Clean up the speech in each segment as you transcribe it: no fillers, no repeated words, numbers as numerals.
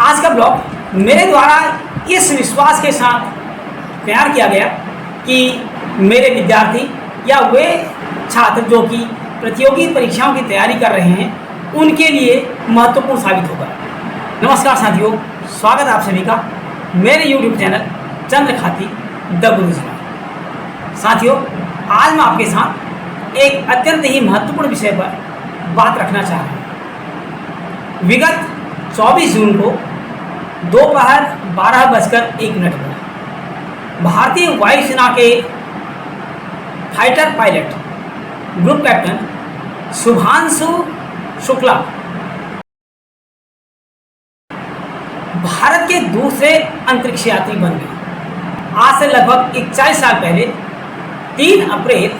आज का ब्लॉग मेरे द्वारा इस विश्वास के साथ तैयार किया गया कि मेरे विद्यार्थी या वे छात्र जो कि प्रतियोगी परीक्षाओं की तैयारी कर रहे हैं उनके लिए महत्वपूर्ण साबित होगा। नमस्कार साथियों, स्वागत है आप सभी का मेरे YouTube चैनल चंद्र खाती द गुरुजी में। साथियों, आज मैं आपके साथ एक अत्यंत ही महत्वपूर्ण विषय पर बात रखना चाह रहा हूँ। विगत 24 जून को दोपहर 12:01 पर भारतीय वायुसेना के fighter pilot group captain Shubhanshu Shukla Bharat के दूसरे अंतरिक्ष यात्री बन गए। आज से लगभग 41 साल पहले 3 अप्रैल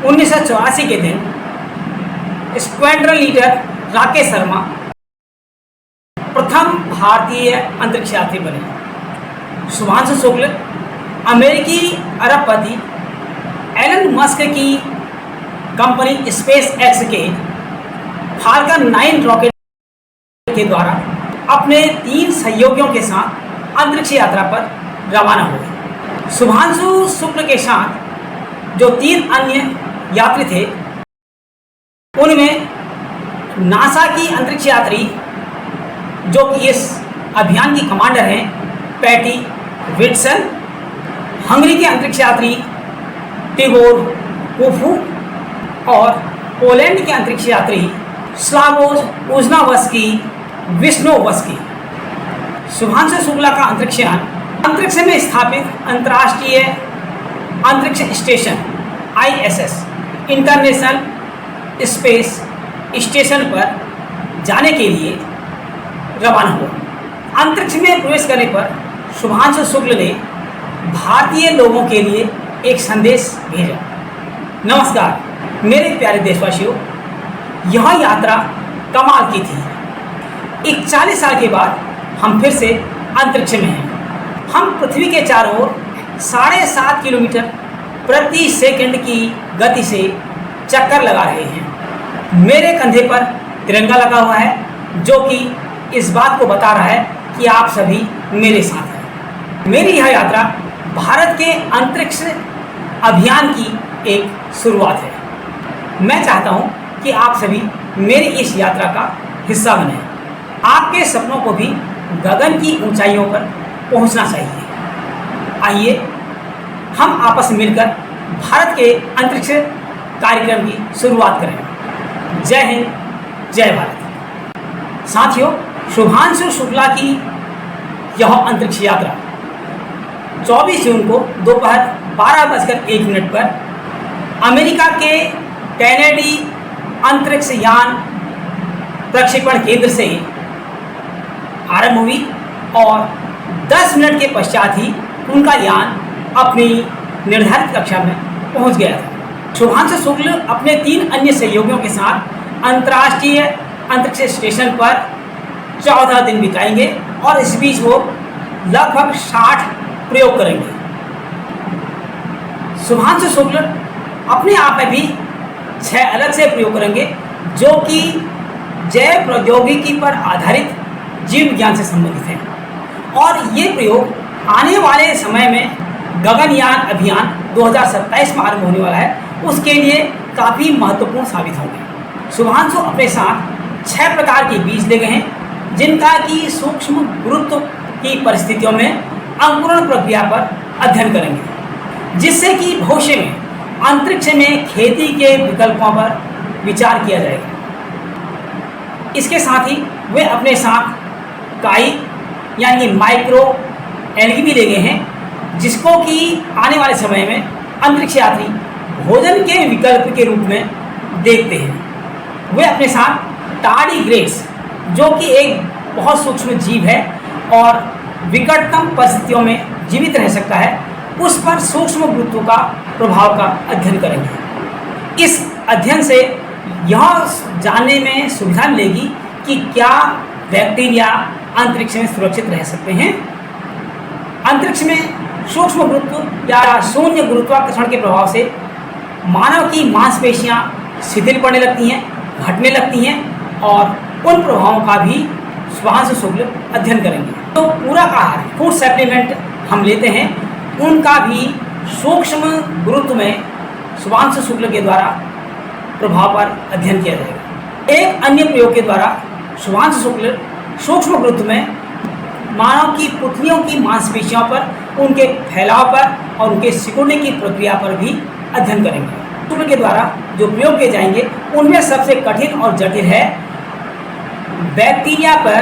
1984 के दिन स्क्वाड्रन लीडर राकेश शर्मा प्रथम भारतीय अंतरिक्ष यात्री बने। शुभांशु शुक्ल अमेरिकी अरबपति एलन मस्क की कंपनी स्पेस एक्स के फाल्कन 9 रॉकेट के द्वारा अपने 3 सहयोगियों के साथ अंतरिक्ष यात्रा पर रवाना हुए। शुभांशु शुक्ल के साथ जो 3 अन्य यात्री थे उनमें नासा की अंतरिक्ष यात्री जो कि इस अभियान की कमांडर हैं पैटी विट्सन, हंगरी के अंतरिक्ष यात्री टिबोर कोफू और पोलैंड के अंतरिक्ष यात्री स्लावोज उजनावस्की विष्णोवस्की। शुभांशु शुक्ला का अंतरिक्ष यान अंतरिक्ष में स्थापित अंतर्राष्ट्रीय अंतरिक्ष station ISS international space station पर जाने के लिए रवाना हुआ। अंतरिक्ष में प्रवेश करने पर शुभांशु शुक्ल ने भारतीय लोगों के लिए एक संदेश भेजा। नमस्कार मेरे प्यारे देशवासियों, यह यात्रा कमाल की थी। 41 साल के बाद हम फिर से अंतरिक्ष में हैं। हम पृथ्वी के चारों ओर 7.5 किलोमीटर प्रति सेकंड की गति से चक्कर लगा रहे हैं। मेरे कंधे पर तिरंगा लगा हुआ है जो कि इस बात को बता रहा है कि आप सभी मेरे साथ हैं। मेरी यह यात्रा भारत के अंतरिक्ष अभियान की एक शुरुआत है। मैं चाहता हूं कि आप सभी मेरी इस यात्रा का हिस्सा बने। आपके सपनों को भी गगन की ऊंचाइयों पर पहुंचना चाहिए। आइए हम आपस में मिलकर भारत के अंतरिक्ष कार्यक्रम की शुरुआत करें। जय हिंद, जय भारत। साथियों, शुभांशु शुक्ला की यह अंतरिक्ष यात्रा 24 जून को दोपहर 12:01 पर अमेरिका के कैनेडी अंतरिक्ष यान प्रक्षेपण केंद्र से आरंभ हुई और 10 मिनट के पश्चात ही उनका यान अपनी निर्धारित कक्षा में पहुंच गया था। शुभांशु शुक्ल अपने 3 अन्य सहयोगियों के साथ अंतर्राष्ट्रीय अंतरिक्ष स्टेशन पर 14 दिन बिताएंगे और इस बीच वो लगभग 60 प्रयोग करेंगे। शुभांशु शुक्ल अपने आप में भी 6 अलग से प्रयोग करेंगे जो कि जैव प्रौद्योगिकी पर आधारित जीव विज्ञान से संबंधित हैं और ये प्रयोग आने वाले समय में गगनयान अभियान 2027 में आरंभ होने वाला है, उसके लिए काफ़ी महत्वपूर्ण साबित होंगे। शुभांशु अपने साथ 6 प्रकार के बीज ले गए हैं जिनका कि सूक्ष्म गुरुत्व की परिस्थितियों में अंकुरण प्रक्रिया पर अध्ययन करेंगे, जिससे कि भविष्य में अंतरिक्ष में खेती के विकल्पों पर विचार किया जाएगा। इसके साथ ही वे अपने साथ काई यानी माइक्रो एल्गी भी ले गए हैं, जिसको कि आने वाले समय में अंतरिक्ष यात्री भोजन के विकल्प के रूप में देखते हैं। वे अपने साथ टार्डिग्रेड्स जो कि एक बहुत सूक्ष्म जीव है और विकटतम परिस्थितियों में जीवित रह सकता है, उस पर सूक्ष्म गुरुत्व का प्रभाव का अध्ययन करेंगे। इस अध्ययन से यह जानने में सुविधा मिलेगी कि क्या बैक्टीरिया अंतरिक्ष में सुरक्षित रह सकते हैं। अंतरिक्ष में सूक्ष्म गुरुत्व या शून्य गुरुत्वाकर्षण के प्रभाव से मानव की मांसपेशियां शिथिल पड़ने लगती हैं, घटने लगती हैं और उन प्रभावों का भी शुभांशु शुक्ल अध्ययन करेंगे। तो पूरा आहार फूड सप्लीमेंट हम लेते हैं, उनका भी सूक्ष्म गुरुत्व में शुभांशु शुक्ल के द्वारा प्रभाव पर अध्ययन किया जाएगा। एक अन्य प्रयोग के द्वारा शुभांशु शुक्ल सूक्ष्म गुरुत्व में मानव की पुतलियों की मांसपेशियों पर, उनके फैलाव पर और उनके सिकुड़ने की प्रक्रिया पर भी अध्ययन करेंगे। शुक्ल के द्वारा जो प्रयोग किए जाएंगे उनमें सबसे कठिन और जटिल है बैक्टीरिया पर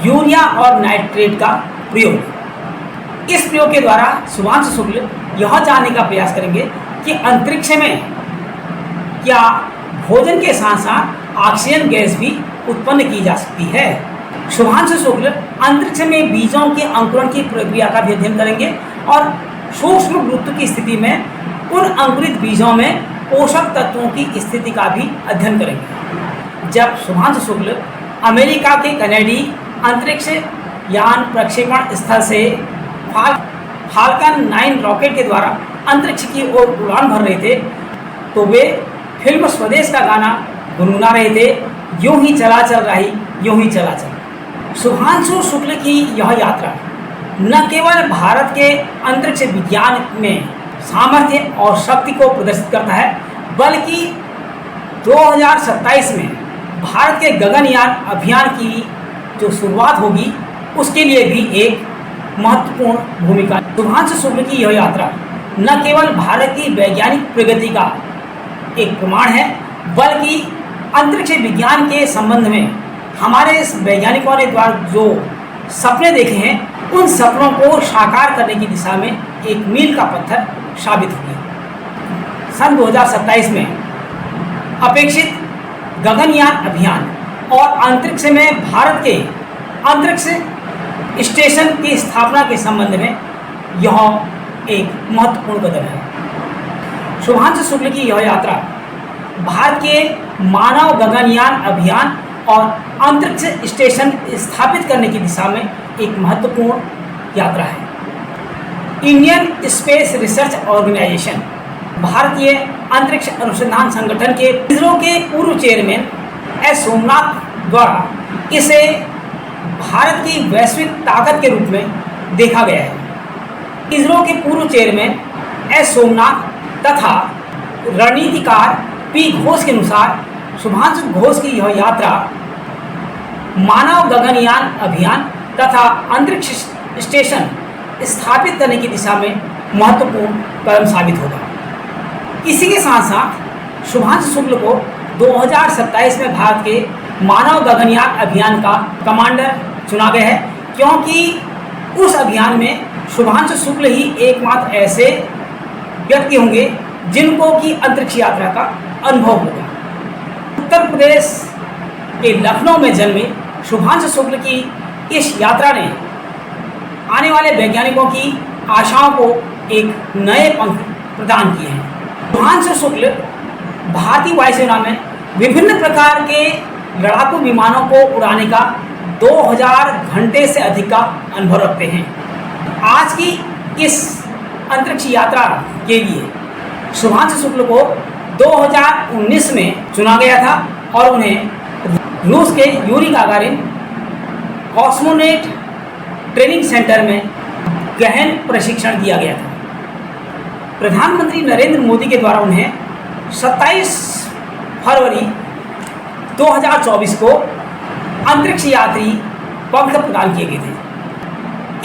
यूरिया और नाइट्रेट का प्रयोग। इस प्रयोग के द्वारा शुभांशु शुक्ल यह जानने का प्रयास करेंगे कि अंतरिक्ष में क्या भोजन के साथ साथ ऑक्सीजन गैस भी उत्पन्न की जा सकती है। शुभांशु शुक्ल अंतरिक्ष में बीजों के अंकुरण की प्रक्रिया का भी अध्ययन करेंगे और सूक्ष्म गुरुत्व की स्थिति में उन अंकुरित बीजों में पोषक तत्वों की स्थिति का भी अध्ययन करेंगे। जब शुभांशु शुक्ल अमेरिका के कैनेडी अंतरिक्ष यान प्रक्षेपण स्थल से फाल्कन 9 रॉकेट के द्वारा अंतरिक्ष की ओर उड़ान भर रहे थे, तो वे फिल्म स्वदेश का गाना गुनगुना रहे थे, यूं ही चला चल रही यूं ही चला चल। शुभांशु शुक्ल की यह यात्रा न केवल भारत के अंतरिक्ष विज्ञान में सामर्थ्य और शक्ति को प्रदर्शित करता है, बल्कि 2027 में भारत के गगनयान अभियान की जो शुरुआत होगी उसके लिए भी एक महत्वपूर्ण भूमिका। शुभांशु शुक्ल की यह यात्रा न केवल भारत की वैज्ञानिक प्रगति का एक प्रमाण है, बल्कि अंतरिक्ष विज्ञान के संबंध में हमारे इस वैज्ञानिकों ने द्वारा जो सपने देखे हैं उन सपनों को साकार करने की दिशा में एक मील का पत्थर साबित हुई। सन 2027 में अपेक्षित गगनयान अभियान और अंतरिक्ष में भारत के अंतरिक्ष स्टेशन की स्थापना के संबंध में यह एक महत्वपूर्ण कदम है। शुभांशु शुक्ल की यह यात्रा भारत के मानव गगनयान अभियान और अंतरिक्ष स्टेशन स्थापित करने की दिशा में एक महत्वपूर्ण यात्रा है। इंडियन स्पेस रिसर्च ऑर्गेनाइजेशन, भारतीय अंतरिक्ष अनुसंधान संगठन के इसरो के पूर्व चेयरमैन एस सोमनाथ द्वारा इसे भारत की वैश्विक ताकत के रूप में देखा गया है। इसरो के पूर्व चेयरमैन एस सोमनाथ तथा रणनीतिकार पी घोष के अनुसार शुभांशु घोष की यह यात्रा मानव गगनयान अभियान तथा अंतरिक्ष स्टेशन स्थापित करने की दिशा में महत्वपूर्ण कदम साबित होगा। इसी के साथ साथ शुभांशु शुक्ल को 2027 में भारत के मानव गगनयान अभियान का कमांडर चुना गया है, क्योंकि उस अभियान में शुभांशु शुक्ल ही एकमात्र ऐसे व्यक्ति होंगे जिनको कि अंतरिक्ष यात्रा का अनुभव होगा। उत्तर प्रदेश के लखनऊ में जन्मे शुभांशु शुक्ल की इस यात्रा ने आने वाले वैज्ञानिकों की आशाओं को एक नए पंख प्रदान किए हैं। शुभांशु शुक्ल भारतीय वायुसेना में विभिन्न प्रकार के लड़ाकू विमानों को उड़ाने का 2000 घंटे से अधिक का अनुभव रखते हैं। आज की इस अंतरिक्ष यात्रा के लिए शुभांशु शुक्ल को 2019 में चुना गया था और उन्हें रूस के यूरी गागारिन कॉस्मोनेट ट्रेनिंग सेंटर में गहन प्रशिक्षण दिया गया था। प्रधानमंत्री नरेंद्र मोदी के द्वारा उन्हें 27 फरवरी 2024 को अंतरिक्ष यात्री पंख प्रदान किए गए थे।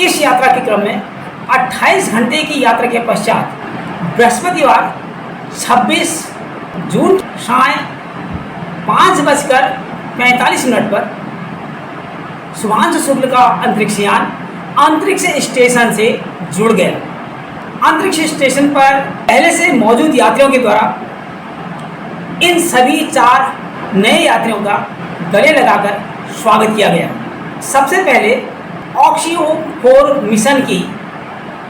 इस यात्रा के क्रम में 28 घंटे की यात्रा के पश्चात बृहस्पतिवार 26 जून शाम 5:45 पर शुभांशु शुक्ल का अंतरिक्ष यान अंतरिक्ष स्टेशन से जुड़ गया। अंतरिक्ष स्टेशन पर पहले से मौजूद यात्रियों के द्वारा इन सभी 4 नए यात्रियों का गले लगाकर स्वागत किया गया। सबसे पहले ऑक्सियो 4 मिशन की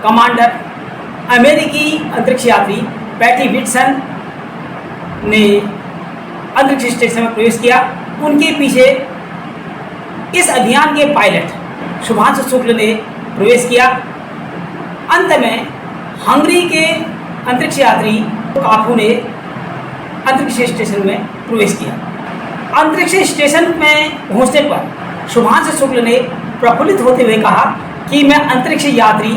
कमांडर अमेरिकी अंतरिक्ष यात्री पैटी विटसन ने अंतरिक्ष स्टेशन में प्रवेश किया। उनके पीछे इस अभियान के पायलट शुभांशु शुक्ल ने प्रवेश किया। अंत में हंगरी के अंतरिक्ष यात्री काफू ने अंतरिक्ष स्टेशन में प्रवेश किया। अंतरिक्ष स्टेशन में पहुंचने पर शुभांशु शुक्ल ने प्रफुल्लित होते हुए कहा कि मैं अंतरिक्ष यात्री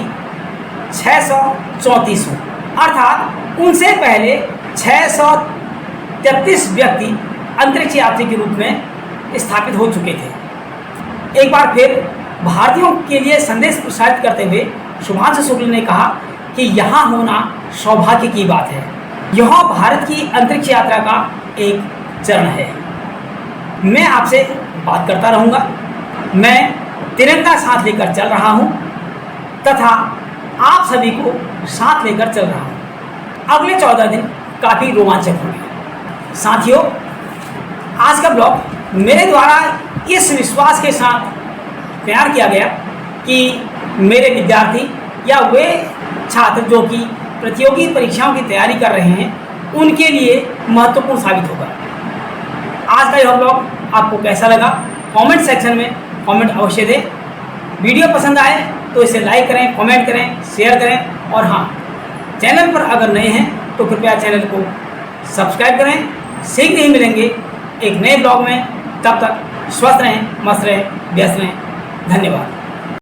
634 हूँ, अर्थात उनसे पहले 633 व्यक्ति अंतरिक्ष यात्री के रूप में स्थापित हो चुके थे। एक बार फिर भारतीयों के लिए संदेश प्रसारित करते हुए शुभांशु शुक्ल ने कहा कि यहाँ होना सौभाग्य की बात है। यह भारत की अंतरिक्ष यात्रा का एक चरण है। मैं आपसे बात करता रहूँगा। मैं तिरंगा साथ लेकर चल रहा हूँ तथा आप सभी को साथ लेकर चल रहा हूँ। अगले 14 दिन काफ़ी रोमांचक होंगे। साथियों, आज का ब्लॉग मेरे द्वारा इस विश्वास के साथ तैयार किया गया कि मेरे विद्यार्थी या वे छात्र जो कि प्रतियोगी परीक्षाओं की तैयारी कर रहे हैं उनके लिए महत्वपूर्ण साबित होगा। आज का यह ब्लॉग आपको कैसा लगा कमेंट सेक्शन में कमेंट अवश्य दें। वीडियो पसंद आए तो इसे लाइक करें, कमेंट करें, शेयर करें और हाँ, चैनल पर अगर नए हैं तो कृपया चैनल को सब्सक्राइब करें। शीघ्र ही मिलेंगे एक नए ब्लॉग में। तब तक स्वस्थ रहें, मस्त रहें, व्यस्त रहें। धन्यवाद।